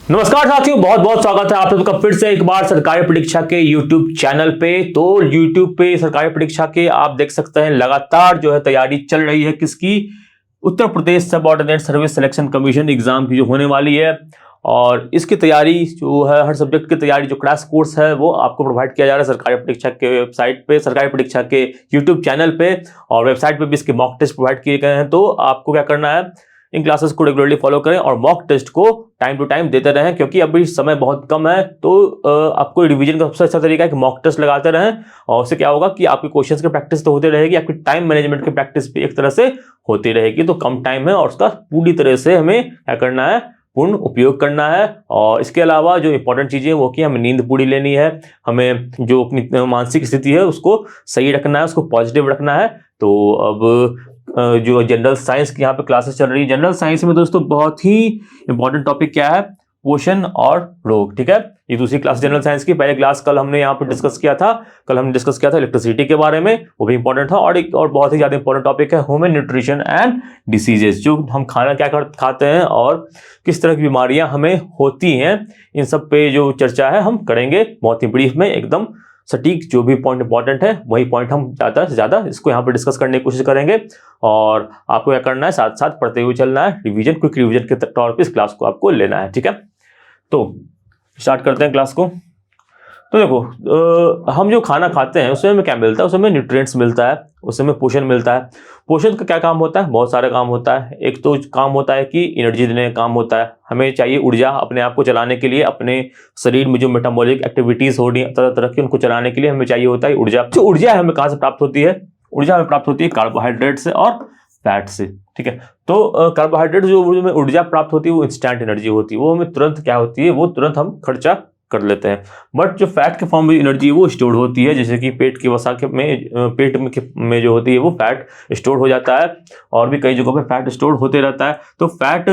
नमस्कार साथियों, बहुत बहुत स्वागत है आप सबका फिर से एक बार सरकारी परीक्षा के YouTube चैनल पे। तो YouTube पे सरकारी परीक्षा के आप देख सकते हैं लगातार जो है तैयारी चल रही है किसकी, Uttar Pradesh subordinate service selection commission exam की जो होने वाली है। और इसकी तैयारी जो है हर सब्जेक्ट की तैयारी जो क्रैश कोर्स है वो आपको प्रोवाइड किया जा रहा है सरकारी परीक्षा के वेबसाइट पे, सरकारी परीक्षा के YouTube चैनल पे, और वेबसाइट पे भी इसके मॉक टेस्ट प्रोवाइड किए गए हैं। तो आपको क्या करना है, इन क्लासेस को रेगुलरली फॉलो करें और मॉक टेस्ट को टाइम टू टाइम देते रहें, क्योंकि अभी समय बहुत कम है। तो आपको रिवीजन का सबसे अच्छा तरीका है कि मॉक टेस्ट लगाते रहें, और उससे क्या होगा कि आपकी क्वेश्चंस की प्रैक्टिस तो होती रहेगी, आपकी टाइम मैनेजमेंट की प्रैक्टिस भी एक तरह से होती रहेगी। तो कम टाइम है और उसका पूरी तरह से हमें क्या करना है, पूर्ण उपयोग करना है। और इसके अलावा जो इंपॉर्टेंट चीजें वो कि हमें नींद पूरी लेनी है, हमें जो अपनी मानसिक स्थिति है उसको सही रखना है, उसको पॉजिटिव रखना है। तो अब जो जनरल साइंस की यहाँ पे क्लासेस चल रही है, जनरल साइंस में दोस्तों बहुत ही इंपॉर्टेंट टॉपिक क्या है, पोषण और रोग। ठीक है, ये दूसरी क्लास जनरल साइंस की। पहले क्लास कल हमने यहाँ पे डिस्कस किया था, इलेक्ट्रिसिटी के बारे में, वो भी इंपॉर्टेंट था। और एक और बहुत ही ज्यादा इंपॉर्टेंट टॉपिक है ह्यूमन न्यूट्रिशन एंड डिसीजेस, जो हम खाना क्या खाते हैं और किस तरह की बीमारियां हमें होती हैं, इन सब पे जो चर्चा है हम करेंगे बहुत ही ब्रीफ में, एकदम सटीक। जो भी पॉइंट इंपॉर्टेंट है वही पॉइंट हम ज्यादा से ज्यादा इसको यहाँ पे डिस्कस करने की कोशिश करेंगे। और आपको क्या करना है, साथ साथ पढ़ते हुए चलना है, रिवीजन, क्विक रिवीजन के तौर पे इस क्लास को आपको लेना है। ठीक है, तो स्टार्ट करते हैं क्लास को। तो देखो, हम जो खाना खाते हैं उसमें हमें क्या मिलता है, उसमें न्यूट्रिएंट्स मिलता है, उसमें पोषण मिलता है। पोषण का क्या काम होता है, बहुत सारे काम होता है। एक तो काम होता है कि एनर्जी देने का काम होता है, हमें चाहिए ऊर्जा अपने आप को चलाने के लिए, अपने शरीर में जो मेटाबॉलिक एक्टिविटीज हो रही है तरह तरह की, उनको चलाने के लिए हमें चाहिए होता है ऊर्जा। जो ऊर्जा है हमें कहाँ से प्राप्त होती है, ऊर्जा हमें प्राप्त होती है कार्बोहाइड्रेट से और फैट से। ठीक है, तो कार्बोहाइड्रेट जो हमें ऊर्जा प्राप्त होती है वो इंस्टेंट एनर्जी होती है, वो हमें तुरंत क्या होती है, वो तुरंत हम खर्चा कर लेते हैं। बट जो फैट के फॉर्म में एनर्जी वो स्टोर होती है, जैसे कि पेट की वसा के में, पेट में जो होती है वो फैट स्टोर हो जाता है, और भी कई जगहों पे फैट स्टोर होते रहता है। तो फैट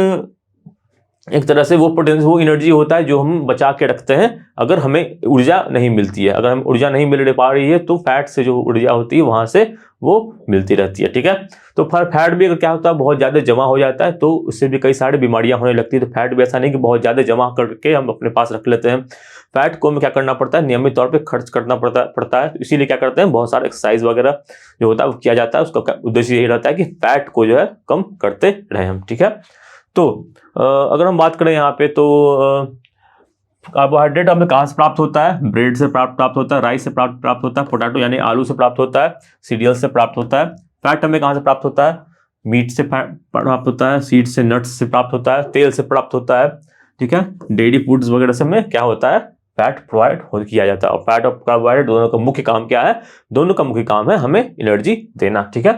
एक तरह से वो पोटेंशियल, वो एनर्जी होता है जो हम बचा के रखते हैं अगर हमें ऊर्जा नहीं मिलती है। अगर हमें ऊर्जा नहीं मिल पा रही है तो फैट से जो ऊर्जा होती है वहां से वो मिलती रहती है। ठीक है, तो फैट भी अगर क्या होता है, बहुत ज्यादा जमा हो जाता है तो उससे भी कई सारी बीमारियां होने लगती है। तो फैट भी ऐसा नहीं कि बहुत ज्यादा जमा करके हम अपने पास रख लेते हैं, फैट को हमें क्या करना पड़ता है, नियमित तौर पर खर्च करना पड़ता है। इसीलिए क्या करते हैं, बहुत सारा एक्सरसाइज वगैरह जो होता है वो किया जाता है। उसका उद्देश्य यही रहता है कि फैट को जो है कम करते रहे हम। ठीक है, तो अगर हम बात करें यहाँ पे, तो कार्बोहाइड्रेट हमें कहाँ से प्राप्त होता है, ब्रेड से प्राप्त होता है, राइस से प्राप्त होता है, पोटैटो यानी आलू से प्राप्त होता है, सीरियल से प्राप्त होता है। फैट हमें कहाँ से प्राप्त होता है, मीट से प्राप्त होता है, सीड से, नट्स से प्राप्त होता है, तेल से प्राप्त होता है। ठीक है, डेयरी फूड्स वगैरह से हमें क्या होता है, फैट प्रोवाइड किया जाता है। और फैट और कार्बोहाइड्रेट दोनों का मुख्य काम क्या है, दोनों का मुख्य काम है हमें एनर्जी देना। ठीक है,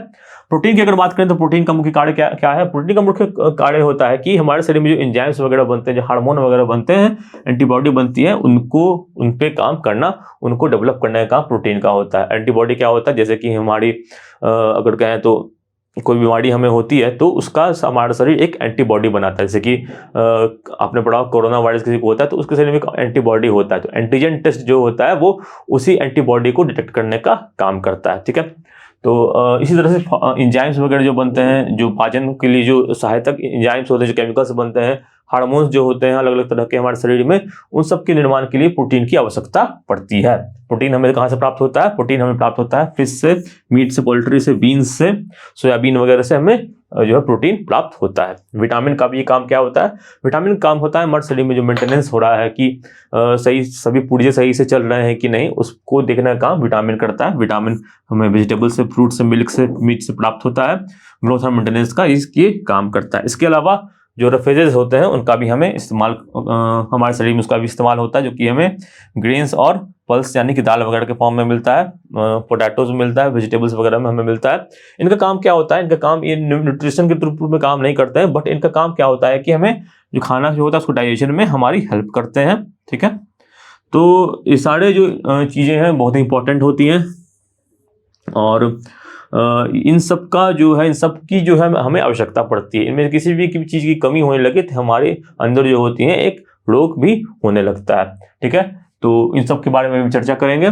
प्रोटीन की अगर बात करें तो प्रोटीन का मुख्य कार्य क्या है, प्रोटीन का मुख्य कार्य होता है कि हमारे शरीर में जो एंजाइम्स वगैरह बनते हैं, जो हार्मोन वगैरह बनते हैं, एंटीबॉडी बनती है, उनको उन पे काम करना, उनको डेवलप करने का प्रोटीन का होता है। एंटीबॉडी क्या होता है, जैसे कि हमारी अगर कहें तो कोई बीमारी हमें होती है तो उसका हमारा शरीर एक एंटीबॉडी बनाता है। जैसे कि आपने पढ़ा कोरोना वायरस किसी को होता है तो उसके शरीर में एक एंटीबॉडी होता है, तो एंटीजन टेस्ट जो होता है वो उसी एंटीबॉडी को डिटेक्ट करने का काम करता है। ठीक है, तो इसी तरह से एंजाइम्स वगैरह जो बनते हैं, जो पाचन के लिए जो सहायक एंजाइम्स होते हैं, जो केमिकल्स बनते हैं, हार्मोन्स जो होते हैं अलग अलग तरह के हमारे शरीर में, उन सब के निर्माण के लिए प्रोटीन की आवश्यकता पड़ती है। प्रोटीन हमें कहाँ से प्राप्त होता है, प्रोटीन हमें प्राप्त होता है फिश से, मीट से, पोल्ट्री से, बीन्स से, सोयाबीन वगैरह से हमें जो है प्रोटीन प्राप्त होता है। विटामिन का भी काम क्या होता है, विटामिन काम होता है हमारे शरीर में जो मेंटेनेंस हो रहा है कि सही सभी पुर्जे सही से चल रहे हैं कि नहीं, उसको देखने का काम विटामिन करता है। विटामिन हमें वेजिटेबल से, फ्रूट से, मिल्क से, मीट से प्राप्त होता है, ग्रोथ और मेंटेनेंस का इसके काम करता है। इसके अलावा जो रेफ्रिजरेंट्स होते हैं उनका भी हमें इस्तेमाल, हमारे शरीर में उसका भी इस्तेमाल होता है, जो कि हमें ग्रेन्स और पल्स यानी कि दाल वगैरह के फॉर्म में मिलता है, पोटैटोज में मिलता है, वेजिटेबल्स वगैरह में हमें मिलता है। इनका काम क्या होता है, इनका काम, ये न्यूट्रिशन के रूप में काम नहीं करते हैं, बट इनका काम क्या होता है कि हमें जो खाना जो होता है उसको डाइजेशन में हमारी हेल्प करते हैं। ठीक है, तो ये सारे जो चीज़ें हैं बहुत ही इंपॉर्टेंट होती हैं, और इन सब का जो है, इन सब की जो है हमें आवश्यकता पड़ती है। इनमें किसी भी चीज़ की कमी होने लगे तो हमारे अंदर जो होती है एक रोग भी होने लगता है। ठीक है, तो इन सब के बारे में भी चर्चा करेंगे।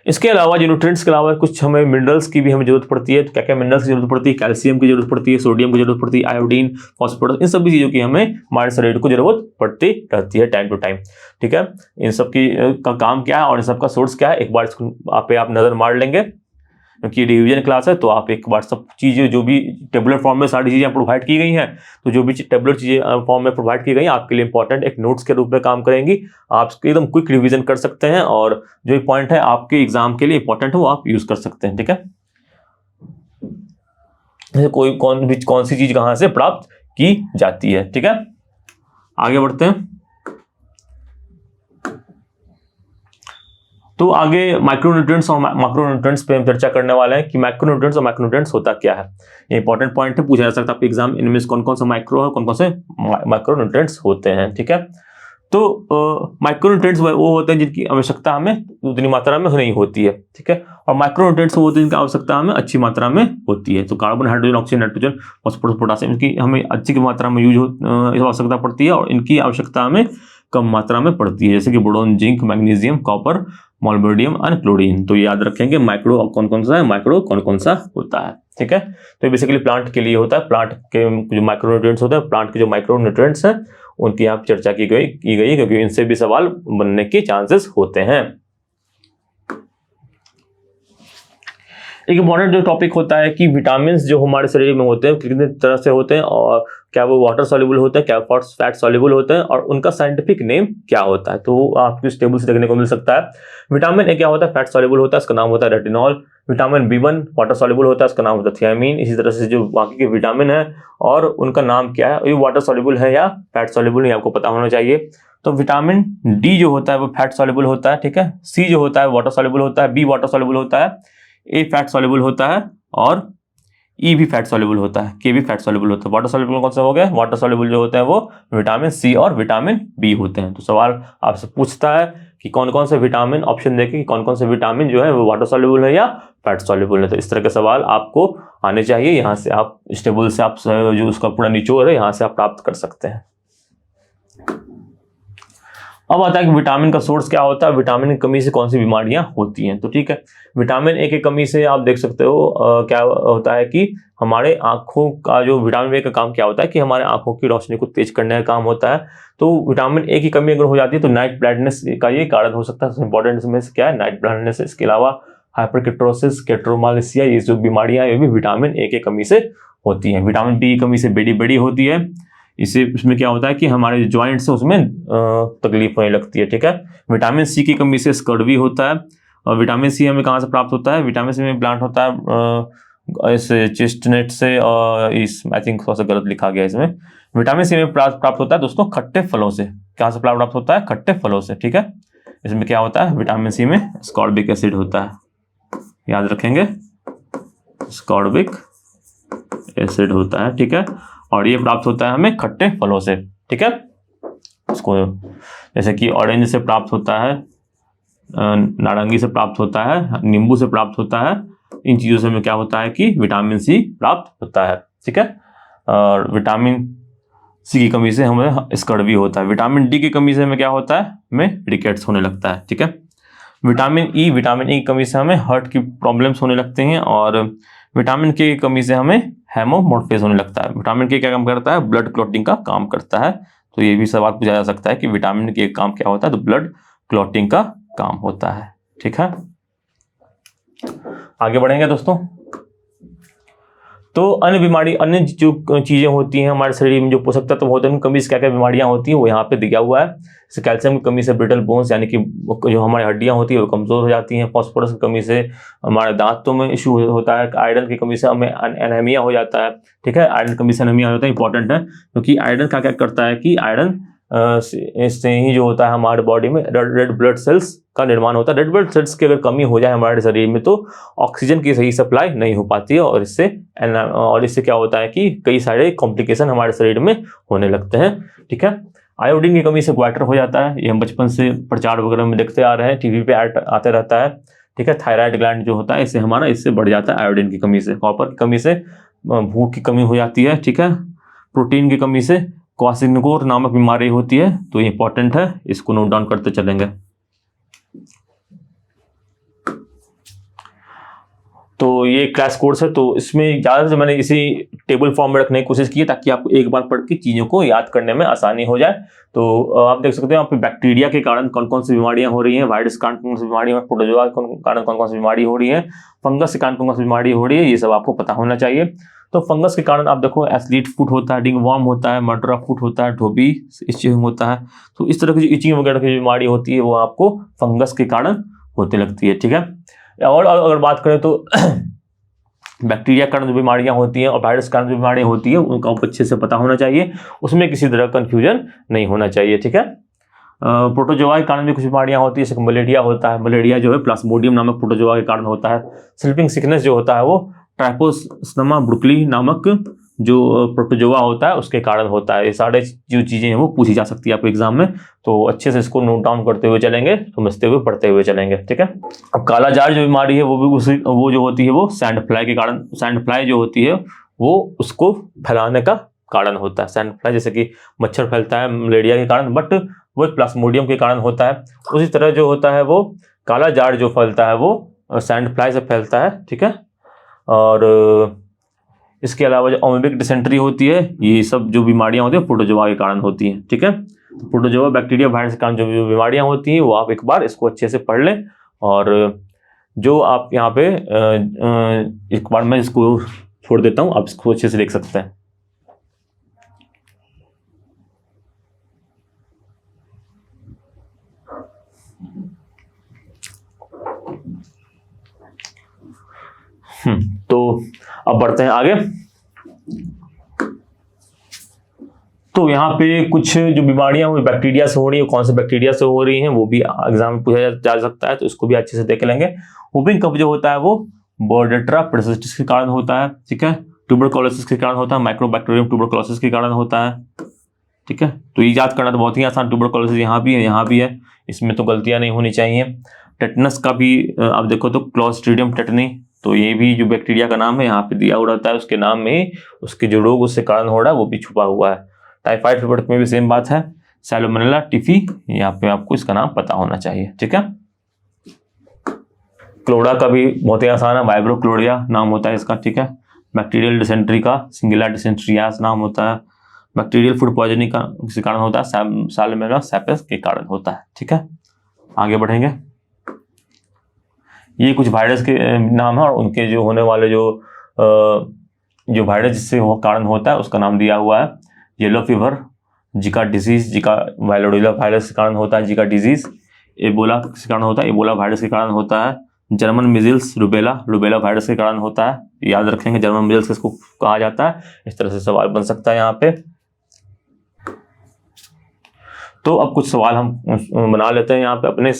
इसके अलावा जो न्यूट्रिएंट्स के अलावा कुछ हमें मिनरल्स की भी हमें जरूरत पड़ती है। तो क्या क्या मिनरल्स की जरूरत पड़ती है? कैल्शियम की जरूरत पड़ती है, सोडियम की जरूरत पड़ती है, आयोडीन, फॉस्फोरस, इन सभी चीज़ों की हमें हमारे शरीर को जरूरत पड़ती रहती है टाइम टू टाइम। ठीक है, इन सब की का काम क्या है और इन सब का सोर्स क्या है, एक बार इसको आप नजर मार लेंगे, क्योंकि रिवीजन क्लास है। तो आप एक बार सब चीज़ें जो भी टेबुलर फॉर्म में सारी चीज़ें प्रोवाइड की गई हैं, तो जो भी टेबुलर चीज़ें फॉर्म में प्रोवाइड की गई हैं आपके लिए इंपॉर्टेंट एक नोट्स के रूप में काम करेंगी। आप एकदम क्विक रिवीजन कर सकते हैं और जो पॉइंट है आपके एग्जाम के लिए इंपॉर्टेंट है वो आप यूज कर सकते हैं। ठीक है, कौन सी चीज कहां से प्राप्त की जाती है। ठीक है, आगे बढ़ते हैं। तो आगे माइक्रोन्यूट्रिएंट्स और मैक्रोन्यूट्रिएंट्स पे हम चर्चा करने वाले हैं कि माइक्रोन्यूट्रिएंट्स और मैक्रोन्यूट्रिएंट्स होता क्या है। ये इंपॉर्टेंट पॉइंट है, पूछा जा सकता है आपके एग्जाम, इनमें से कौन कौन सा माइक्रो है, कौन कौन से माइक्रोन्यूट्रिएंट्स होते हैं। ठीक है, तो माइक्रोन्यूट्रिएंट्स वो होते हैं जिनकी आवश्यकता हमें उतनी मात्रा में नहीं होती है। ठीक है, और माइक्रोन्यूट्रिएंट्स वो होते हैं जिनकी आवश्यकता हमें अच्छी मात्रा में होती है। तो carbon, hydrogen, oxygen, nitrogen, phosphorus, potassium, इनकी हमें अच्छी मात्रा में आवश्यकता पड़ती है और इनकी आवश्यकता हमें कम मात्रा में पड़ती है, जैसे कि boron, zinc, magnesium, copper, molybdenum और क्लोरीन। तो याद रखेंगे माइक्रो कौन कौन सा है, माइक्रो कौन कौन सा होता है। ठीक है, तो ये बेसिकली प्लांट के लिए होता है। प्लांट के जो माइक्रोन्यूट्रिएंट्स होते हैं, प्लांट के जो माइक्रोन्यूट्रिएंट्स हैं उनकी यहाँ चर्चा की गई क्योंकि इनसे भी सवाल बनने के चांसेस होते हैं। एक इंपॉर्टेंट जो टॉपिक होता है कि विटामिन जो हमारे शरीर में होते हैं कितने तरह से होते हैं और क्या वो वाटर सॉल्युबल होते हैं, क्या फैट सॉल्युबल होते हैं और उनका साइंटिफिक नेम क्या होता है। तो आपको इस टेबल से देखने को मिल सकता है। विटामिन ए क्या होता है? फैट सॉल्युबल होता है, इसका नाम होता है retinol. Vitamin B1 water soluble होता है, इसका नाम होता है थियामीन। इसी तरह से जो बाकी के विटामिन है और उनका नाम क्या है, ये वाटर सॉल्युबल है या फैट सॉल्युबल, ये आपको पता होना चाहिए। तो विटामिन डी जो होता है वो फैट सॉल्युबल होता है। ठीक है, सी जो होता है वाटर सॉल्युबल होता है, बी वाटर सॉल्युबल होता है, ए फैट सॉल्युबल होता है और ई भी फैट सॉल्युबल होता है, के भी फैट सॉल्युबल होता है। वाटर सॉल्युबल कौन सा हो गया? वाटर सॉल्युबल जो होता है वो विटामिन सी और विटामिन बी होते हैं। तो सवाल आपसे पूछता है कि कौन कौन से विटामिन, ऑप्शन देके कि कौन कौन से विटामिन जो है वो वाटर सॉल्युबल है या फैट सॉल्युबल है। तो इस तरह के सवाल आपको आने चाहिए। यहाँ से आप इस टेबल से आप जो उसका पूरा निचोड़ है यहाँ से आप प्राप्त कर सकते हैं। अब आता है कि विटामिन का सोर्स क्या होता है, विटामिन की कमी से कौन सी बीमारियां होती हैं। तो ठीक है, विटामिन ए की कमी से आप देख सकते हो क्या होता है कि हमारे आंखों का जो विटामिन ए का काम क्या होता है कि हमारे आंखों की रोशनी को तेज करने का काम होता है। तो विटामिन ए की कमी अगर हो जाती है तो नाइट ब्लाइंडनेस का ये कारण हो सकता है। सबसे इंपॉर्टेंट इसमें से क्या है? Night blindness. इसके अलावा हाइपरकेटोसिस, केट्रोमालेसिया, ये जो बीमारियां ये भी विटामिन ए की कमी से होती हैं। विटामिन बी की कमी से बड़ी होती है। इसमें क्या होता है कि हमारे जॉइंट्स है उसमें तकलीफ होने लगती है। ठीक है, विटामिन सी की कमी से स्कर्वी होता है। और विटामिन सी हमें कहाँ से प्राप्त होता है? विटामिन सी में प्लांट होता है इस चेस्टनट से, और इस आई थिंक थोड़ा सा गलत लिखा गया इसमें। विटामिन सी में प्राप्त होता है दोस्तों खट्टे फलों से। कहाँ से प्राप्त होता है? खट्टे फलों से। ठीक है, इसमें क्या होता है? विटामिन सी में स्कॉर्बिक एसिड होता है, याद रखेंगे, स्कॉर्बिक एसिड होता है। ठीक है, और ये प्राप्त होता है हमें खट्टे फलों से। ठीक है, इसको जैसे कि ऑरेंज से प्राप्त होता है, नारंगी से प्राप्त होता है, नींबू से प्राप्त होता है। इन चीज़ों से हमें क्या होता है कि विटामिन सी प्राप्त होता है। ठीक है, और विटामिन सी की कमी से हमें स्कर्वी होता है। विटामिन डी की कमी से हमें क्या होता है? हमें रिकेट्स होने लगता है। ठीक है, विटामिन ई की कमी से हमें हार्ट की प्रॉब्लम्स होने लगते हैं। और विटामिन के की कमी से हमें हेमोमोर्फिस होने लगता है। विटामिन के क्या काम करता है? ब्लड क्लॉटिंग का काम करता है। तो ये भी सवाल पूछा जा सकता है कि विटामिन के काम क्या होता है? तो ब्लड क्लॉटिंग का काम होता है। ठीक है, आगे बढ़ेंगे दोस्तों। तो अन्य जो चीजें होती हैं हमारे शरीर में, जो पोषक तत्व होते हैं, उनकी कमी से क्या क्या बीमारियां होती हैं वो यहाँ पे दिया हुआ है। जैसे कैल्शियम की कमी से ब्रिटल बोन्स, यानी कि जो हमारी हड्डियां होती है वो कमजोर हो जाती हैं। फॉस्फोरस की कमी से हमारे दांतों में इशू होता है। आयरन की कमी से हमें एनीमिया हो जाता है। ठीक है, आयरन की कमी से एनीमिया हो जाता है, इंपॉर्टेंट है, क्योंकि आयरन क्या क्या करता है कि आयरन इससे ही जो होता है हमारे बॉडी में रेड ब्लड सेल्स का निर्माण होता है। रेड ब्लड सेल्स की अगर कमी हो जाए हमारे शरीर में तो ऑक्सीजन की सही सप्लाई नहीं हो पाती है, और इससे क्या होता है कि कई सारे कॉम्प्लिकेशन हमारे शरीर में होने लगते हैं। ठीक है, आयोडीन की कमी से ग्वाइटर हो जाता है। ये हम बचपन से प्रचार वगैरह में देखते आ रहे हैं, टीवी पे आते रहता है। ठीक है, थायराइड ग्लैंड जो होता है इससे बढ़ जाता है आयोडीन की कमी से। कॉपर की कमी से भूख की कमी हो जाती है। ठीक है, प्रोटीन की कमी से क्वासिनकोर नामक बीमारी होती है। तो ये इंपॉर्टेंट है, इसको नोट डाउन करते चलेंगे। तो ये क्लास कोर्स है, तो इसमें ज़्यादा से मैंने इसी टेबल फॉर्म में रखने की कोशिश की है ताकि आपको एक बार पढ़ के चीज़ों को याद करने में आसानी हो जाए। तो आप देख सकते हैं यहाँ पे बैक्टीरिया के कारण कौन कौन सी बीमारियां हो रही हैं, वायरस के कारण कौन सी बीमारी है, प्रोटोजोआ के कारण कौन कौन सी बीमारी हो रही है, फंगस के कारण कौन कौन सी बीमारी हो रही है, ये सब आपको पता होना चाहिए। तो फंगस के कारण आप देखो एथलीट फुट होता है, रिंग वॉर्म होता है, मर्डर ऑफ फुट होता है, धोबी इचिंग होता है। तो इस तरह की जो इचिंग वगैरह की बीमारी होती है वो आपको फंगस के कारण होते लगती है, ठीक है। और अगर बात करें तो बैक्टीरिया के कारण जो बीमारियां होती हैं और वायरस के कारण जो बीमारियां होती है उनका अच्छे से पता होना चाहिए, उसमें किसी तरह का कंफ्यूजन नहीं होना चाहिए, ठीक है। प्रोटोजोआ के कारण भी कुछ बीमारियां होती है, जैसे मलेरिया होता है, मलेरिया जो है प्लाज्मोडियम नामक प्रोटोजोआ के कारण होता है। स्लीपिंग सिकनेस जो होता है वो ट्राइपोस्टोमा ब्रुकली नामक जो प्रोटोजोआ होता है उसके कारण होता है। ये सारे जो चीज़ें हैं वो पूछी जा सकती है आपको एग्जाम में, तो अच्छे से इसको नोट डाउन करते हुए चलेंगे, समझते हुए पढ़ते हुए चलेंगे, ठीक है। अब काला जार जो बीमारी है वो भी वो जो होती है वो सैंड फ्लाई के कारण, सैंड फ्लाई जो होती है वो उसको फैलाने का कारण होता है। सैंड फ्लाई जैसे कि मच्छर फैलता है मलेरिया के कारण, बट वो प्लाज्मोडियम के कारण होता है। उसी तरह जो होता है वो काला जार जो फैलता है वो सैंड फ्लाई से फैलता है, ठीक है। और इसके अलावा जो अमीबिक डिसेंट्री होती है, ये सब जो बीमारियां होती है प्रोटोजोआ के कारण होती हैं, ठीक है। प्रोटोजोआ बैक्टीरिया वायरस के कारण जो बीमारियां होती हैं वो आप एक बार इसको अच्छे से पढ़ लें। और जो आप यहाँ पे एक बार मैं इसको छोड़ देता हूँ, आप इसको अच्छे से देख सकते हैं। तो अब बढ़ते हैं आगे। तो यहाँ पे कुछ जो बीमारियां वो बैक्टीरिया से हो रही है, कौन से बैक्टीरिया से हो रही हैं वो भी एग्जाम में पूछा जा सकता है, तो इसको भी अच्छे से देख लेंगे। वुपिंग कफ जो होता है वो बोर्डेट्रा परसिस्टिस के कारण होता है, ठीक है। ट्यूबरकुलोसिस के कारण होता है, माइक्रोबैक्टीरियम ट्यूबरकुलोसिस के कारण होता है, ठीक है। तो ये याद करना तो बहुत ही आसान, ट्यूबरकुलोसिस यहाँ भी है, यहाँ भी है, इसमें तो गलतियां नहीं होनी चाहिए। टेटनस का भी आप देखो तो क्लोस्ट्रीडियम टेटनी, तो ये भी जो बैक्टीरिया का नाम है यहाँ पे दिया हुआ रहता है, उसके नाम में उसके जो रोग उससे कारण हो रहा है वो भी छुपा हुआ है। टाइफाइड फीवर में भी सेम बात है, सैल्मोनेला टिफी, यहाँ पे आपको इसका नाम पता होना चाहिए, ठीक है। क्लोरा का भी बहुत ही आसान है, वाइब्रोक्लोरिया नाम होता है इसका, ठीक है। बैक्टीरियल डिसेंट्री का सिंगुला डिसेंट्रियास नाम होता है। बैक्टीरियल फूड पॉइजनिंग का किसी कारण होता है, साल्मोनेला सैपिस के कारण होता है, ठीक है। आगे बढ़ेंगे। ये कुछ वायरस के नाम है और उनके जो होने वाले जो वायरस जिससे कारण होता है उसका नाम दिया हुआ है। येलो फीवर, जिका डिजीज, जिका वाइलोडिला वायरस के कारण होता है जिका डिजीज। एबोला के कारण होता है, एबोला वायरस के कारण होता है। German measles, rubella, rubella virus के कारण होता है, याद रखेंगे जर्मन मिजिल्स किसको कहा जाता है, इस तरह से सवाल बन सकता है यहाँ पे। तो अब कुछ सवाल हम बना लेते हैं यहाँ पे अपने,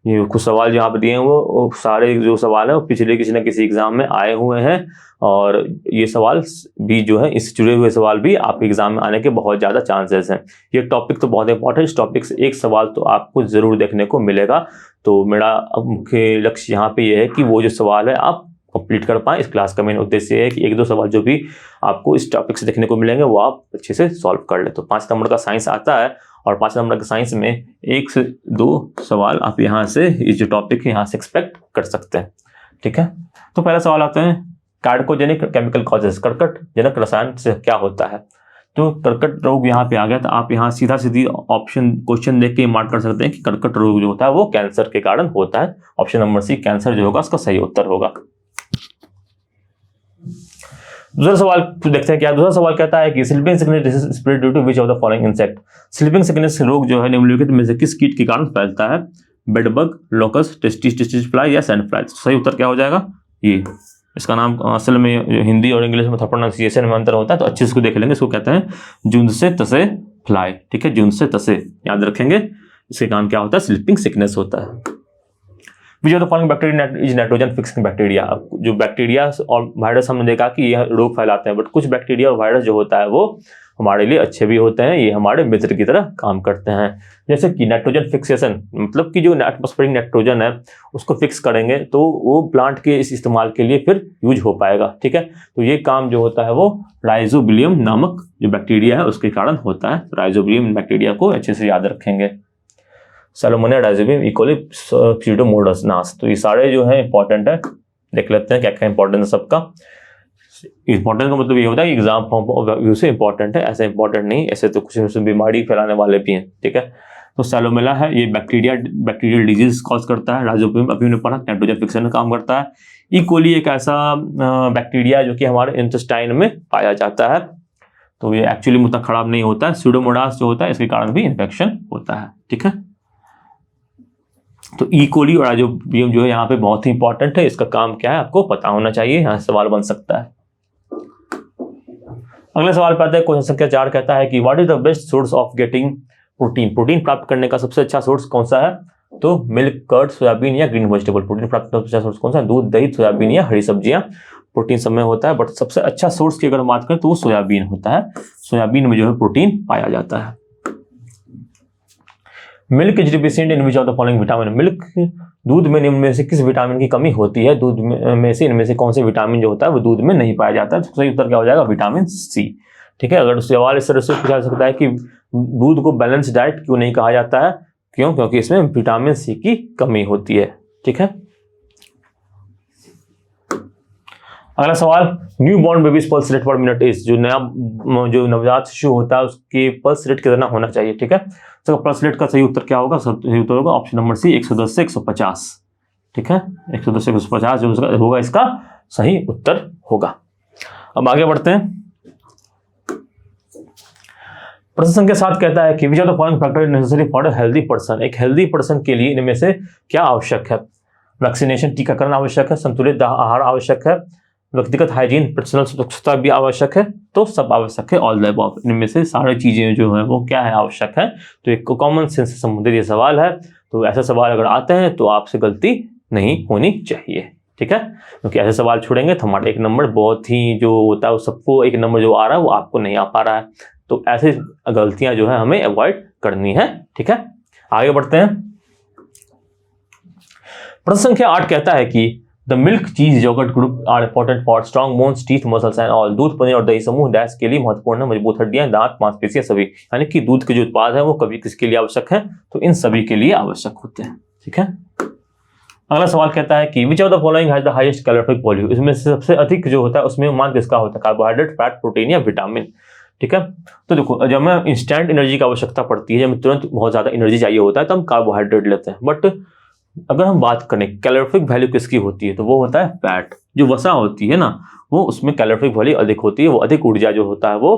ये कुछ सवाल यहाँ पे दिए हैं वो सारे जो सवाल है वो पिछले किसी न किसी एग्जाम में आए हुए हैं, और ये सवाल भी जो है इससे जुड़े हुए सवाल भी आपके एग्जाम में आने के बहुत ज़्यादा चांसेस हैं। ये टॉपिक तो बहुत इंपॉर्टेंट, इस टॉपिक से एक सवाल तो आपको ज़रूर देखने को मिलेगा। तो मेरा मुख्य लक्ष्य यहाँ पे ये है कि वो जो सवाल है आप कंप्लीट कर पाएँ। इस क्लास का मेन उद्देश्य है कि एक दो सवाल जो भी आपको इस टॉपिक से देखने को मिलेंगे वो आप अच्छे से सॉल्व कर ले। तो 5 नंबर का साइंस आता है और 5 नंबर के साइंस में 1 से 2 सवाल आप यहाँ से इस जो टॉपिक है यहाँ से एक्सपेक्ट कर सकते हैं, ठीक है। तो पहला सवाल आता है, कार्डियोजेनिक केमिकल कॉजेस, कर्कट जनक रसायन से क्या होता है। तो कर्कट रोग यहाँ पे आ गया, तो आप यहाँ सीधा सीधी ऑप्शन क्वेश्चन देख के मार्क कर सकते हैं कि कर्कट रोग जो होता है वो कैंसर के कारण होता है। ऑप्शन नंबर सी कैंसर जो होगा उसका सही उत्तर होगा। दूसरा सवाल देखते हैं क्या। दूसरा सवाल कहता है कि sleeping sickness disease spread due to which of the following insect. Sleeping sickness रोग जो है निम्नलिखित में से किस कीट के कारण फैलता है। बेडबग, लोकस, टेस्टिस फ्लाई या सैंड फ्लाई। सही उत्तर क्या हो जाएगा, ये। इसका नाम असल में हिंदी और इंग्लिश में थोड़ा प्रोनाउंसिएशन में अंतर होता है, तो अच्छे से इसको देख लेंगे। इसको कहते हैं जूंद से तसे फ्लाई, ठीक है, जूंद से तसे याद रखेंगे। इसके कारण क्या होता है, स्लीपिंग सिकनेस होता है। विच of the following bacteria is nitrogen fixing bacteria. जो बैक्टीरिया और वायरस हमने देखा कि यह रोग फैलाते हैं, बट कुछ बैक्टीरिया और वायरस जो होता है वो हमारे लिए अच्छे भी होते हैं, ये हमारे मित्र की तरह काम करते हैं। जैसे कि नाइट्रोजन फिक्सेशन, मतलब कि जो एटमॉस्फेरिक नाइट्रोजन है उसको फिक्स करेंगे तो वो प्लांट के इस इस्तेमाल के लिए फिर यूज हो पाएगा, ठीक है। तो ये काम जो होता है वो राइजोबिलियम नामक जो बैक्टीरिया है उसके कारण होता है। राइजोबिलियम बैक्टीरिया को अच्छे से याद रखेंगे। सैल्मोनेला, राइजोबियम, इकोली, स्यूडोमोनास नास, तो ये सारे जो है इंपॉर्टेंट है, देख लेते हैं क्या क्या इंपॉर्टेंस है सबका। इंपॉर्टेंस का मतलब ये होता है कि एग्जाम फॉर्म ऑफ व्यू से इंपॉर्टेंट है, ऐसे इंपॉर्टेंट नहीं, ऐसे तो कुछ बीमारी फैलाने वाले भी हैं, ठीक है। तो सैलोमेला है, ये बैक्टीरियल डिजीज कॉज करता है, राइजोबियम अभी हमने पढ़ा नाइट्रोजन फिक्सेशन में काम करता है। ई कोली एक ऐसा बैक्टीरिया जो कि हमारे इंटेस्टाइन में पाया जाता है, तो ये एक्चुअली में उतना खराब नहीं होता है। स्यूडोमोनास जो होता है इसके कारण भी इन्फेक्शन होता है, ठीक है। तो ई कोली और राइजोबियम जो है यहाँ पे बहुत ही इंपॉर्टेंट है, इसका काम क्या है आपको पता होना चाहिए, यहाँ सवाल बन सकता है। अगले सवाल पे आता है, क्वेश्चन संख्या 4 कहता है कि what is the best source of getting protein. Protein प्राप्त करने का सबसे अच्छा सोर्स कौन सा है? तो मिल्क, कर्ड, सोयाबीन या ग्रीन वेजिटेबल। प्रोटीन प्राप्त करने का सबसे अच्छा सोर्स कौन सा है? दूध, दही, सोयाबीन या हरी सब्जियां। प्रोटीन सब में होता है, बट सबसे अच्छा सोर्स की अगर बात करें तो वो सोयाबीन होता है। सोयाबीन में जो है प्रोटीन पाया जाता है। Milk is deficient in which of the following vitamin. Milk, दूध में निम्न में से किस विटामिन की कमी होती है? दूध में से इनमें से कौन से विटामिन जो होता है वो दूध में नहीं पाया जाता है? तो सही उत्तर क्या हो जाएगा? विटामिन सी, ठीक है। अगर सवाल इस तरह से पूछा जा सकता है कि दूध को बैलेंस डाइट क्यों नहीं कहा जाता है? क्यों? क्योंकि इसमें विटामिन सी की कमी होती है, ठीक है। अगला सवाल, new born babies pulse rate पर मिनट इज। जो नवजात शिशु होता है उसके पल्स रेट कितना होना चाहिए, ठीक है। तो पल्स रेट का सही उत्तर क्या होगा? सही उत्तर होगा ऑप्शन नंबर सी, 110 से 150, ठीक है। 110 से 150 जो होगा इसका सही उत्तर होगा। अब आगे बढ़ते हैं। प्रश्न संख्या 7 कहता है कि which of the following factor is necessary for a healthy person. एक हेल्दी पर्सन के लिए इनमें से क्या आवश्यक है? वैक्सीनेशन, टीकाकरण आवश्यक है, संतुलित आहार आवश्यक है, व्यक्तिगत हाइजीन, पर्सनल स्वच्छता भी आवश्यक है। तो सब आवश्यक है, ऑल द अबव। इनमें से सारी चीजें जो है वो क्या है? आवश्यक है। तो एक कॉमन सेंस से संबंधित ये सवाल है, तो ऐसे सवाल अगर आते हैं तो आपसे गलती नहीं होनी चाहिए, ठीक है। क्योंकि ऐसे सवाल छोड़ेंगे तो हमारा एक नंबर बहुत ही जो होता है, सबको एक नंबर जो आ रहा है वो आपको नहीं आ पा रहा है। तो ऐसे गलतियां जो है हमें अवॉइड करनी है, ठीक है। आगे बढ़ते हैं। प्रश्न संख्या 8 कहता है कि the milk, cheese, yogurt group are important for strong bones, teeth, muscles and all. दूध, पनीर और दही समूह डैश के लिए महत्वपूर्ण है, मजबूत हड्डियां, दांत, मांसपेशियां सभी। यानी कि दूध के जो उत्पाद है वो कभी किसके लिए आवश्यक है? तो इन सभी के लिए आवश्यक होते हैं, ठीक है। अगला सवाल कहता है कि which of the following has the highest calorific value. इसमें से सबसे अधिक जो होता है उसमें मान किसका होता है? कार्बोहाइड्रेट, फैट, प्रोटीन या विटामिन, ठीक है। तो देखो, जब हमें इंस्टेंट एनर्जी की आवश्यकता पड़ती है, जब तुरंत बहुत ज्यादा एनर्जी चाहिए होता है तो हम कार्बोहाइड्रेट लेते हैं। बट अगर हम बात करें कैलोरिफिक वैल्यू किसकी होती है, तो वो होता है फैट। जो वसा होती है ना, वो उसमें कैलोरिफिक वैल्यू अधिक होती है, वो अधिक ऊर्जा जो होता है वो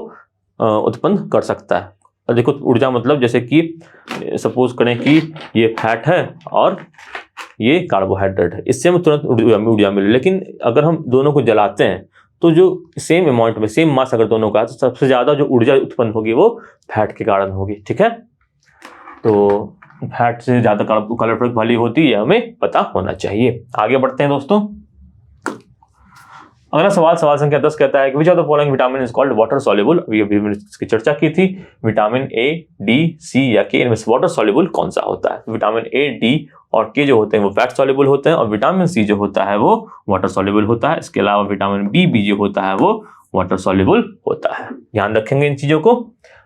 उत्पन्न कर सकता है। अधिक ऊर्जा मतलब जैसे कि सपोज करें कि ये फैट है और ये कार्बोहाइड्रेट है, इससे हमें तुरंत ऊर्जा मिले। लेकिन अगर हम दोनों को जलाते हैं तो जो सेम अमाउंट में सेम मास अगर दोनों का है तो सबसे ज्यादा जो ऊर्जा उत्पन्न होगी वो फैट के कारण होगी, ठीक है। तो फैट से ज्यादा कैलोरिफिक वैल्यू होती है, हमें पता होना चाहिए। आगे बढ़ते हैं दोस्तों। अगला सवाल संख्या 10 कहता है कि which of the following vitamin is called water soluble. अभी हमने इसकी चर्चा की थी। विटामिन ए, डी, सी या के, इनमें से वाटर सॉल्युबल कौन सा होता है? विटामिन ए, डी और के जो होते हैं वो फैट सॉल्युबल होते हैं, और विटामिन सी जो होता है वो वाटर सॉल्युबल होता है। इसके अलावा विटामिन बी जो होता है वो वाटर सॉल्युबल होता है। ध्यान रखेंगे इन चीजों को।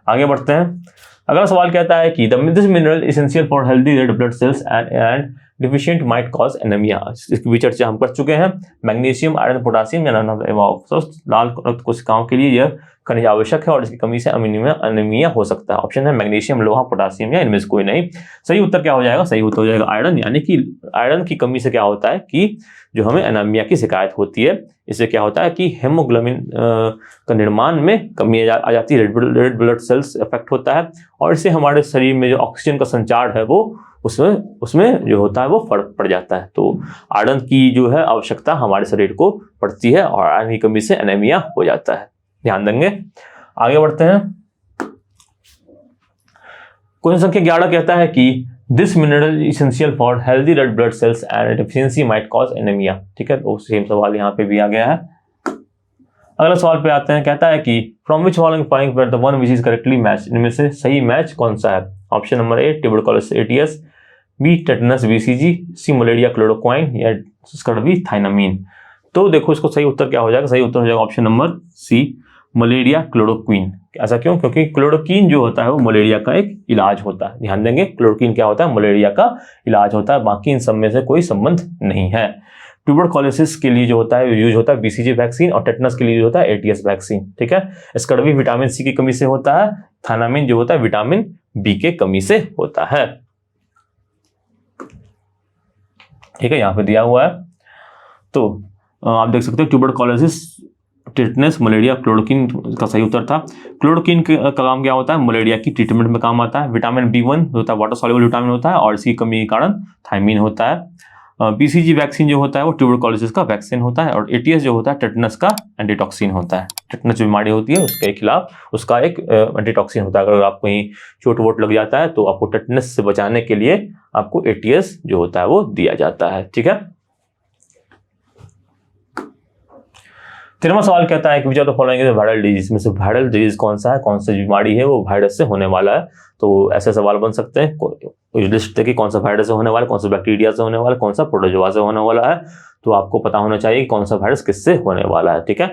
आगे बढ़ते हैं। अगला सवाल कहता है कि this mineral essential for healthy red blood cells and deficient might cause anaemia. इसकी भी चर्चा हम कर चुके हैं। मैग्नीशियम, आयरन, पोटासियम या नन ऑफ द अबव। तो लाल रक्त कोशिकाओं के लिए यह खनिज आवश्यक है और इसकी कमी से एनीमिया हो सकता है। ऑप्शन है मैग्नीशियम, लोहा, पोटासियम या इनमें से कोई नहीं। सही उत्तर क्या हो जाएगा? सही उत्तर हो जाएगा आयरन। यानी कि आयरन की कमी से क्या होता है कि जो हमें एनीमिया की शिकायत होती है, इससे क्या होता है कि हेमोग्लोबिन का निर्माण में कमी आ जाती है, रेड ब्लड सेल्स इफेक्ट होता है, और इससे हमारे शरीर में जो ऑक्सीजन का संचार है वो उसमें जो होता है वो फर्क पड़ जाता है। तो आयरन की जो है आवश्यकता हमारे शरीर को पड़ती है और आयरन की कमी से एनीमिया हो जाता है। ध्यान देंगे। आगे बढ़ते हैं। क्वेश्चन संख्या 11 कहता है कि this mineral essential for healthy red blood cells and deficiency might cause anaemia, ठीक है। तो सेम सवाल यहाँ पे भी आ गया है। अगला सवाल पे आते हैं। कहता है कि from which following point where the one which is correctly match. इनमें से सही मैच कौन सा है? Option number A tuberculosis ATS, B tetanus BCG, C malaria chloroquine या स्कर्वी थाइनामीन। तो देखो इसको सही उत्तर क्या हो जाएगा? सही उत्तर हो जाएगा option number C, malaria chloroquine. ऐसा क्यों? क्योंकि क्लोरोक्वीन जो होता है वो मलेरिया का एक इलाज होता है। ध्यान देंगे, क्लोरोक्वीन क्या होता है? मलेरिया का इलाज होता है। बाकी इन सब में से कोई संबंध नहीं है। ट्यूबरकुलोसिस के लिए जो होता है यूज होता है बीसीजी वैक्सीन, और टेटनस के लिए यूज होता है एटीएस वैक्सीन। ठीक है, स्कर्वी विटामिन सी की कमी से होता है, थायनामिन जो होता है विटामिन बी के कमी से होता है। ठीक है, यहां पे दिया हुआ है। तो आप देख सकते हैं ट्यूबरकुलोसिस, टेटनस, मलेरिया, क्लोरोक्विन का सही उत्तर था। क्लोरोक्विन का काम क्या होता है, मलेरिया की ट्रीटमेंट में काम आता है। विटामिन B1 होता है वाटर सॉल्युबल विटामिन होता है, और इसकी कमी के कारण थायमीन होता है। बीसीजी वैक्सीन जो होता है वो ट्यूबरकुलोसिस का वैक्सीन होता है, और एटीएस जो होता है टेटनस का एंटीटॉक्सिन होता है। टेटनस जो बीमारी होती है उसके खिलाफ उसका एक एंटीटॉक्सिन होता है। अगर आप कहीं चोट वोट लग जाता है तो आपको टेटनस से बचाने के लिए आपको एटीएस जो होता है वो दिया जाता है। ठीक है, 13वां सवाल कहता है कि which of the following is viral disease, में से वायरल डिजीज कौन सा है, कौन सी बीमारी है वो वायरस से होने वाला है। तो ऐसे सवाल बन सकते हैं, लिस्ट देखिए कौन सा वायरस से होने वाला है, कौन सा बैक्टीरिया से होने वाला है, कौन सा प्रोटोजोआ से होने वाला है। तो आपको पता होना चाहिए कि कौन सा वायरस किससे होने वाला है। ठीक है,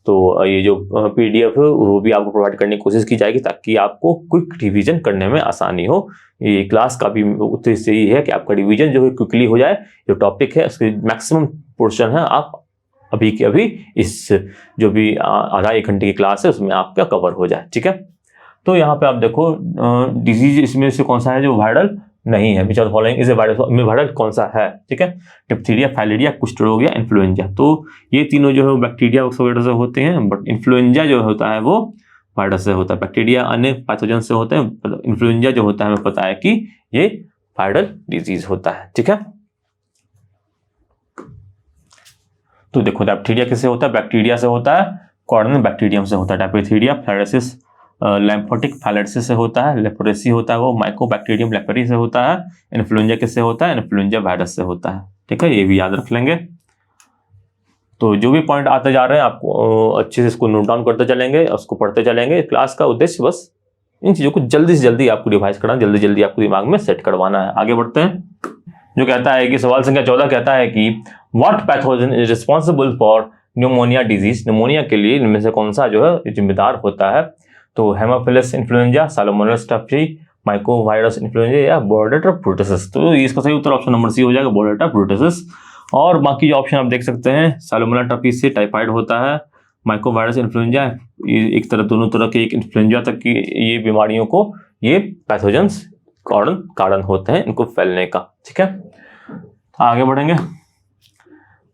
तो ये जो पीडीएफ है वो भी आपको प्रोवाइड करने की कोशिश की जाएगी ताकि आपको क्विक रिवीजन करने में आसानी हो। ये क्लास का भी उद्देश्य यही है कि आपका रिवीजन जो है क्विकली हो जाए। जो टॉपिक है उसके मैक्सिमम पोर्शन है आप अभी के अभी इस जो भी आधा एक घंटे की क्लास है उसमें आपका कवर हो जाए। ठीक है, तो यहाँ पे आप देखो डिजीज इसमें से कौन सा है जो वायरल नहीं है, विच of the following is a virus, में वायरल कौन सा है। ठीक है, डिप्थीरिया, फाइलेरिया, कुष्ठ रोग या इन्फ्लुएंजा। तो ये तीनों जो है बैक्टीरिया वगैरह से होते हैं, बट इन्फ्लुएंजा जो होता है वो वायरस से होता है। बैक्टीरिया अन्य पैथोजन से होते हैं, इन्फ्लुएंजा जो होता है हमें पता है कि ये वायरल डिजीज होता है। ठीक है, तो देखो बैक्टीरिया किससे होता है, बैक्टीरिया से होता है, कॉर्डिनल बैक्टीरियम से होता है। डायपीथीरिया फ्लैरेसिस लैम्फोटिक फाइलेरिसिस से होता है। लेप्रोरेसी होता है वो माइकोबैक्टीरियम लेप्री से होता है। इन्फ्लुएंजा किससे होता है, इन्फ्लुएंजा वायरस से होता है। ठीक है, ये भी याद रख लेंगे। तो जो भी पॉइंट आते जा रहे हैं आपको अच्छे से इसको नोट डाउन करते चलेंगे, उसको पढ़ते चलेंगे। क्लास का उद्देश्य बस इन चीजों को जल्दी से जल्दी आपको रिवाइज करना, जल्दी जल्दी आपको दिमाग में सेट करवाना है। आगे बढ़ते हैं। जो कहता है कि सवाल संख्या 14 कहता है कि what pathogen is responsible for pneumonia disease, pneumonia के लिए इनमें से कौन सा जो है जिम्मेदार होता है। तो हेमोफिलस इन्फ्लुएंजा, साल्मोनेलस टाइफी, माइकोवायरस इन्फ्लुएंजा या बोर्डेटा प्रोटोसिस। तो इसका सही उत्तर ऑप्शन नंबर सी हो जाएगा, बोर्डेटा प्रोटोसिस। और बाकी जो ऑप्शन आप देख सकते हैं, साल्मोनेला टाइफी से टाइफाइड होता है, माइकोवायरस इन्फ्लुएंजा एक तरह दोनों तरह के एक इन्फ्लुएंजा तक की ये बीमारियों को ये पैथोजेंस कारण होते हैं इनको फैलने का। ठीक है, आगे बढ़ेंगे।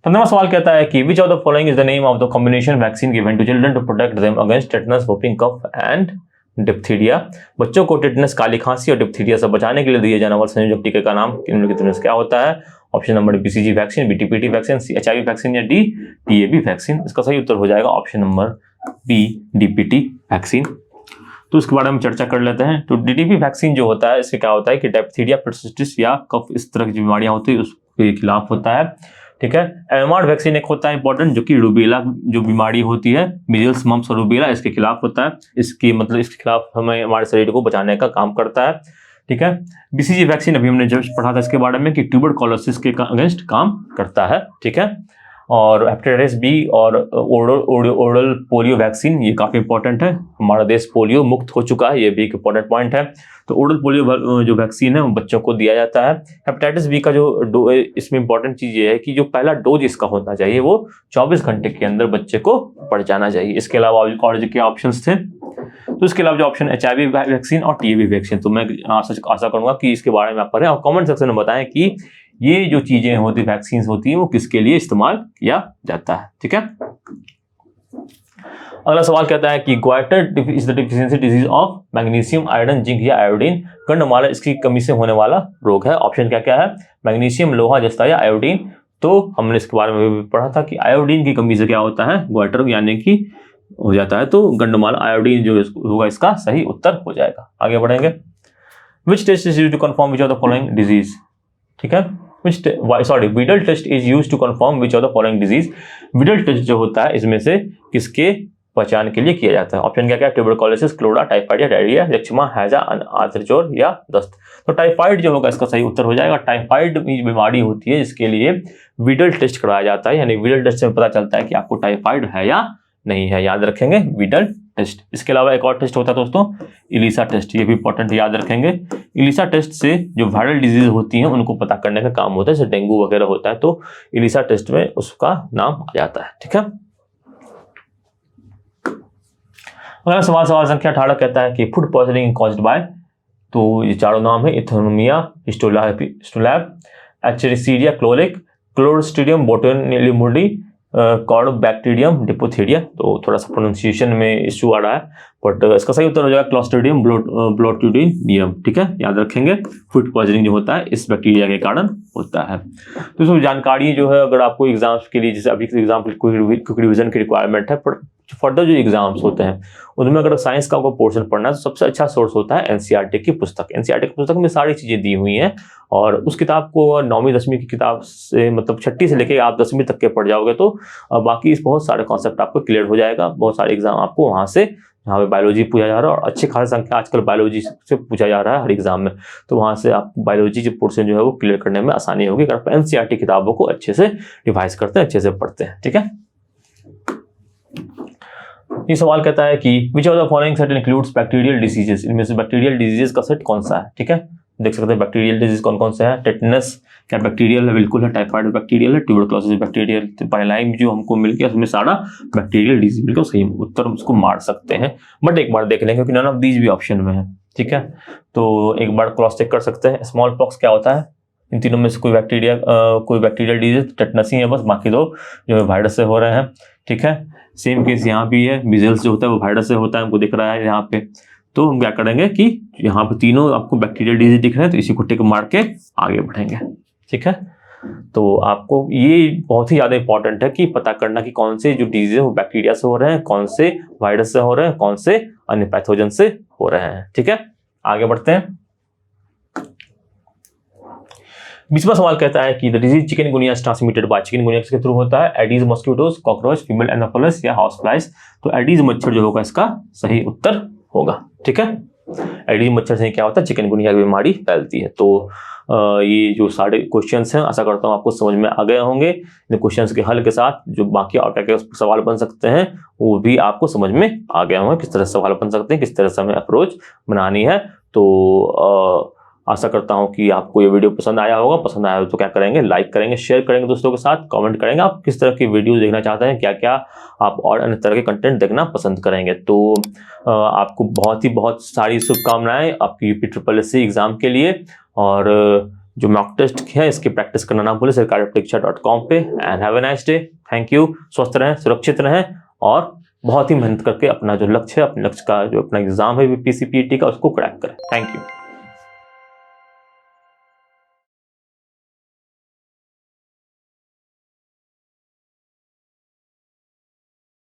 15वां सवाल कहता है कि which of the following is the name of the combination vaccine given to children to protect them against tetanus, whooping cough and diphtheria. बच्चों को टेटनस, काली खांसी और डिप्थीरिया से बचाने के लिए दिए जाने वाले संयोजक टीके का नाम निम्नलिखित में से क्या होता है। Option number BCG vaccine, BTPT vaccine, HIV vaccine या डी टीएबी वैक्सीन। इसका सही उत्तर हो जाएगा option number B DPT vaccine. तो इसके बारे में चर्चा कर लेते हैं। तो डीटीपी वैक्सीन जो होता है इससे क्या होता है कि डिप्थीरिया, परसिस्टिस या कफ इस तरह की बीमारियां होती है उसके खिलाफ होता है। ठीक है, एमआर वैक्सीन एक होता है इंपॉर्टेंट जो कि रूबेला जो बीमारी होती है, मीजल्स, मम्प्स और रूबेला, इसके खिलाफ होता है। इसके खिलाफ हमें हमारे शरीर को बचाने का काम करता है। ठीक है, बीसीजी वैक्सीन अभी हमने जस्ट पढ़ा था इसके बारे में कि ट्यूबरकुलोसिस के अगेंस्ट काम करता है। ठीक है, और हेपेटाइटिस बी और ओरल पोलियो वैक्सीन ये काफी इंपॉर्टेंट है। हमारा देश पोलियो मुक्त हो चुका है, ये भी एक इंपॉर्टेंट पॉइंट है। तो ओरल पोलियो जो वैक्सीन है वो बच्चों को दिया जाता है। हेपेटाइटिस बी का जो इसमें इंपॉर्टेंट चीज ये है कि जो पहला डोज इसका होना चाहिए वो 24 घंटे के अंदर बच्चे को पड़ जाना चाहिए। इसके अलावा और जो क्या ऑप्शंस थे, तो इसके अलावा जो ऑप्शन एचआईवी वैक्सीन और टीबी वैक्सीन, तो मैं आशा करूंगा कि इसके बारे में आप पढ़ें और कमेंट सेक्शन में बताएं कि ये जो चीजें होती वैक्सीन होती है वो किसके लिए इस्तेमाल किया जाता है। ठीक है, अगला सवाल कहता है कि goitre is the deficiency disease of magnesium, iron, zinc या आयोडीन। गंडमाला इसकी कमी से होने वाला रोग है। ऑप्शन क्या क्या है, मैग्नीशियम, लोहा, जस्ता या आयोडीन। तो हमने इसके बारे में भी पढ़ा था कि आयोडीन की कमी से क्या होता है, ग्वाइटर यानी कि हो जाता है। तो गंडमाला आयोडीन जो होगा इसका सही उत्तर हो जाएगा। आगे बढ़ेंगे। Which test is used to confirm which of the following disease. ठीक है, Widal test is used to confirm which of the following disease. Widal test जो होता है इसमें से किसके पहचान के लिए किया जाता है। ऑप्शन क्या क्या, ट्यूबरकुलोसिस, क्लोरा, टाइफाइड या डायरिया, यक्षमा, हैजा, आर्तरचोर या दस्त। तो टाइफाइड जो होगा इसका सही उत्तर हो जाएगा। टाइफाइड बीमारी होती है जिसके लिए विडल टेस्ट कराया जाता है, यानी विडल टेस्ट से पता चलता है कि आपको टाइफाइड है या नहीं है। याद रखेंगे विडल टेस्ट। इसके अलावा एक और टेस्ट होता है दोस्तों, इलिसा टेस्ट। ये भी इंपॉर्टेंट, याद रखेंगे। इलिसा टेस्ट से जो वायरल डिजीज होती हैं उनको पता करने का काम होता है। जैसे डेंगू वगैरह होता है तो इलिसा टेस्ट में उसका नाम आ जाता है। ठीक है। अगला सवाल संख्या 18 कहता है कि फूड पॉइजनिंग कॉज्ड बाय, तो ये चारों नाम है, इथोनोमिया, हिस्टोलैब, एचेरिसीडिया क्लोरिक, क्लोस्ट्रीडियम बोटेलिमुंडी, कॉर्डोबैक्टीरियम डिपोथेरिया। तो थोड़ा सा प्रोनाउंसिएशन में इश्यू आ रहा है, बट इसका सही उत्तर हो जाएगा क्लोस्ट्रीडियम बोटेलिमुंडियम। ठीक है, याद रखेंगे। फूड पॉइजनिंग जो होता है इस बैक्टीरिया के कारण होता है। तो इसमें जानकारी जो है, अगर आपको एग्जाम्स के लिए, जैसे अभी एग्जाम क्विक रिविजन की रिक्वायरमेंट है, पर फर्दर जो एग्जाम्स होते हैं उनमें अगर साइंस का पोर्शन पढ़ना है तो सबसे अच्छा सोर्स होता है एनसीईआरटी की पुस्तक। एनसीईआरटी की पुस्तक में सारी चीजें दी हुई हैं, और उस किताब को 9वीं 10वीं की किताब से, मतलब 6ठी से लेके आप 10वीं तक के पढ़ जाओगे तो बाकी इस बहुत सारे कॉन्सेप्ट आपको क्लियर हो जाएगा। बहुत सारे एग्जाम आपको वहां से, यहाँ पे बायोलॉजी पूछा जा रहा है और अच्छी खासी संख्या आजकल बायोलॉजी से पूछा जा रहा है हर एग्जाम में, तो वहां से आप बायोलॉजी जो पोर्शन जो है वो क्लियर करने में आसानी होगी अगर आप एनसीईआरटी किताबों को अच्छे से रिवाइज करते हैं, अच्छे से पढ़ते हैं। ठीक है। ये सवाल कहता है कि which of the following set includes bacterial diseases, इनमें से बैक्टीरियल डिजीजेस का सेट कौन सा है। ठीक है, देख सकते हैं बैक्टीरियल डिजीज कौन कौन से हैं। टेटनस क्या बैक्टीरियल है? बिल्कुल है। टाइफाइड बैक्टीरियल है। Tuberculosis bacterial. पाइलाइम जो हमको मिल गया उसमें सारा बैक्टीरियल डिजीज मिल गया, सही उत्तर उसको मार सकते हैं, बट एक बार देख लेंगे क्योंकि नन ऑफ दीज भी ऑप्शन में है। ठीक है, तो एक बार क्रॉस चेक कर सकते हैं। स्मॉल पॉक्स क्या होता है? इन तीनों में से कोई बैक्टीरियल डिजीज, टेटनस ही है बस, बाकी दो जो है वायरस से हो रहे हैं। ठीक है, सेम केस यहाँ भी है। मिजल्स जो होता है वो वायरस से होता है, हमको दिख रहा है यहाँ पे। तो हम क्या करेंगे कि यहाँ पे तीनों आपको बैक्टीरियल डिजीज दिख रहे हैं, तो इसी को टिक मार के आगे बढ़ेंगे। ठीक है, तो आपको ये बहुत ही ज्यादा इंपॉर्टेंट है कि पता करना कि कौन से जो डिजीज है वो बैक्टीरिया से हो रहे हैं, कौन से वायरस से हो रहे हैं, कौन से अन्य पैथोजन से हो रहे हैं। ठीक है, आगे बढ़ते हैं। 20वां सवाल कहता है कि the disease chikungunya is transmitted by, chikungunya किसके थ्रू होता है? Aedes mosquitoes, cockroach, female Anopheles या हाउस फ्लाइज। तो एडीज मच्छर जो होगा इसका सही उत्तर होगा। ठीक है, एडीज मच्छर से क्या होता है? चिकनगुनिया की बीमारी फैलती है। तो ये जो सारे क्वेश्चंस हैं आशा करता हूँ आपको समझ में आ गए होंगे। इन क्वेश्चंस के हल के साथ जो बाकी और क्या सवाल बन सकते हैं वो भी आपको समझ में आ गए होंगे, किस तरह से सवाल बन सकते हैं, किस तरह से हमें अप्रोच बनानी है। तो आशा करता हूं कि आपको ये वीडियो पसंद आया होगा। पसंद आया हो तो क्या करेंगे? लाइक करेंगे, शेयर करेंगे दोस्तों के साथ, कमेंट करेंगे आप किस तरह की वीडियो देखना चाहते हैं, क्या क्या आप और अन्य तरह के कंटेंट देखना पसंद करेंगे। तो आपको बहुत सारी शुभकामनाएं आपकी UPSSC एग्जाम के लिए। और जो मॉक टेस्ट है इसकी प्रैक्टिस करना ना भूलें sarkaryapareeksha.com पे। And have a nice day. Thank you. स्वस्थ रहें, सुरक्षित रहें और बहुत ही मेहनत करके अपना जो लक्ष्य है, अपने लक्ष्य का जो अपना एग्जाम है UPSC PET का, उसको क्रैक करें। Thank you.